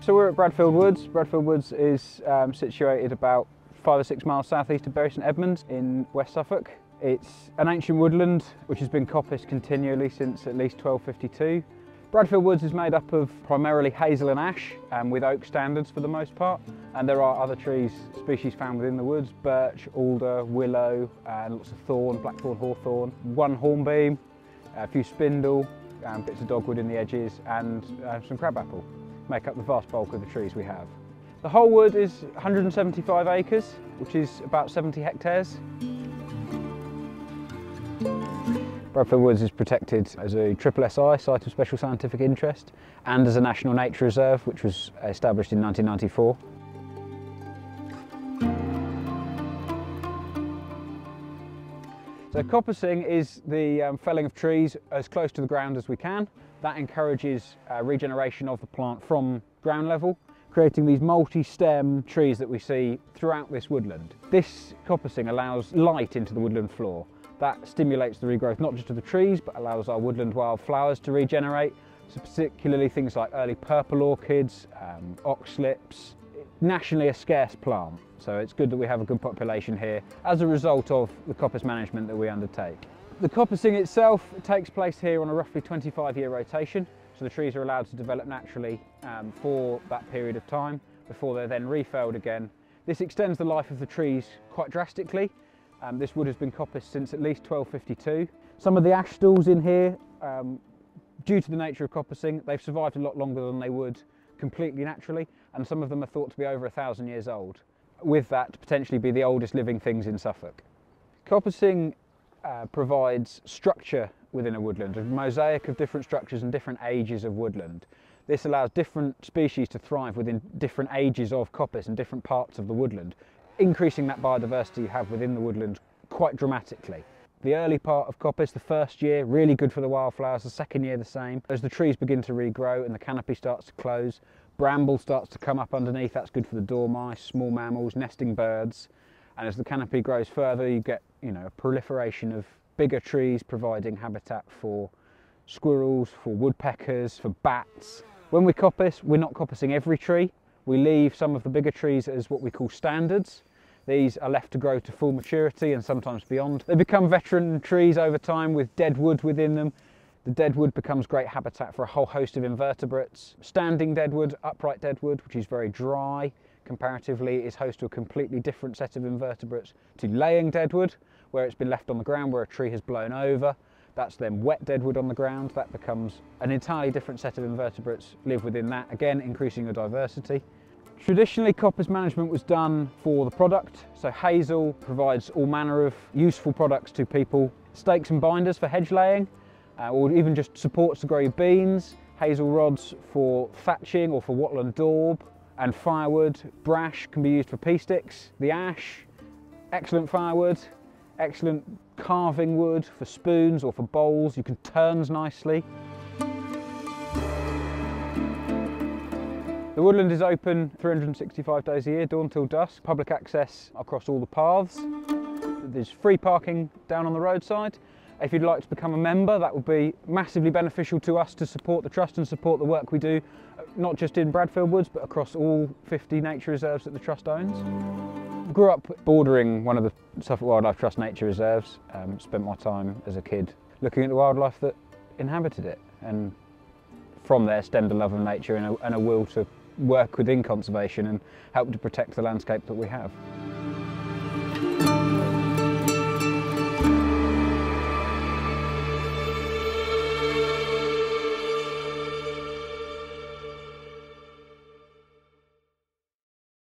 So we're at Bradfield Woods. Bradfield Woods is situated about 5 or 6 miles southeast of Bury St Edmunds in West Suffolk. It's an ancient woodland which has been coppiced continually since at least 1252. Bradfield Woods is made up of primarily hazel and ash, with oak standards for the most part, and there are other trees, species found within the woods: birch, alder, willow, lots of thorn, blackthorn, hawthorn, one hornbeam, a few spindle, bits of dogwood in the edges, and some crabapple make up the vast bulk of the trees we have. The whole wood is 175 acres, which is about 70 hectares. Bradfield Woods is protected as a SSSI, Site of Special Scientific Interest, and as a National Nature Reserve, which was established in 1994. So coppicing is the felling of trees as close to the ground as we can. That encourages regeneration of the plant from ground level, creating these multi-stem trees that we see throughout this woodland. This coppicing allows light into the woodland floor. That stimulates the regrowth not just of the trees, but allows our woodland wildflowers to regenerate, so particularly things like early purple orchids, oxlips. Nationally a scarce plant, so it's good that we have a good population here as a result of the coppice management that we undertake. The coppicing itself takes place here on a roughly 25-year rotation, so the trees are allowed to develop naturally for that period of time before they're then refelled again. This extends the life of the trees quite drastically. This wood has been coppiced since at least 1252. Some of the ash stalls in here, due to the nature of coppicing, they've survived a lot longer than they would completely naturally, and some of them are thought to be over 1,000 years old. With that, to potentially be the oldest living things in Suffolk. Coppicing provides structure within a woodland, a mosaic of different structures and different ages of woodland. This allows different species to thrive within different ages of coppice and different parts of the woodland, increasing that biodiversity you have within the woodland quite dramatically. The early part of coppice, the first year, really good for the wildflowers, the second year the same. As the trees begin to regrow and the canopy starts to close, bramble starts to come up underneath, that's good for the dormice, small mammals, nesting birds. And as the canopy grows further, you get a proliferation of bigger trees providing habitat for squirrels, for woodpeckers, for bats. When we coppice, we're not coppicing every tree. We leave some of the bigger trees as what we call standards. These are left to grow to full maturity and sometimes beyond. They become veteran trees over time with dead wood within them. The dead wood becomes great habitat for a whole host of invertebrates. Standing deadwood, upright deadwood, which is very dry comparatively, is host to a completely different set of invertebrates to laying deadwood, where it's been left on the ground where a tree has blown over. That's then wet deadwood on the ground. That becomes an entirely different set of invertebrates live within that, again increasing the diversity. Traditionally, coppice management was done for the product, so hazel provides all manner of useful products to people. Stakes and binders for hedge laying, or even just supports to grow your beans. Hazel rods for thatching or for wattle and daub, and firewood. Brash can be used for pea sticks. The ash, excellent firewood, excellent carving wood for spoons or for bowls. You can turns nicely. The woodland is open 365 days a year, dawn till dusk. Public access across all the paths. There's free parking down on the roadside. If you'd like to become a member, that would be massively beneficial to us to support the Trust and support the work we do, not just in Bradfield Woods, but across all 50 nature reserves that the Trust owns. I grew up bordering one of the Suffolk Wildlife Trust nature reserves. Spent my time as a kid looking at the wildlife that inhabited it, and from there stemmed a love of nature and a will to work within conservation and help to protect the landscape that we have.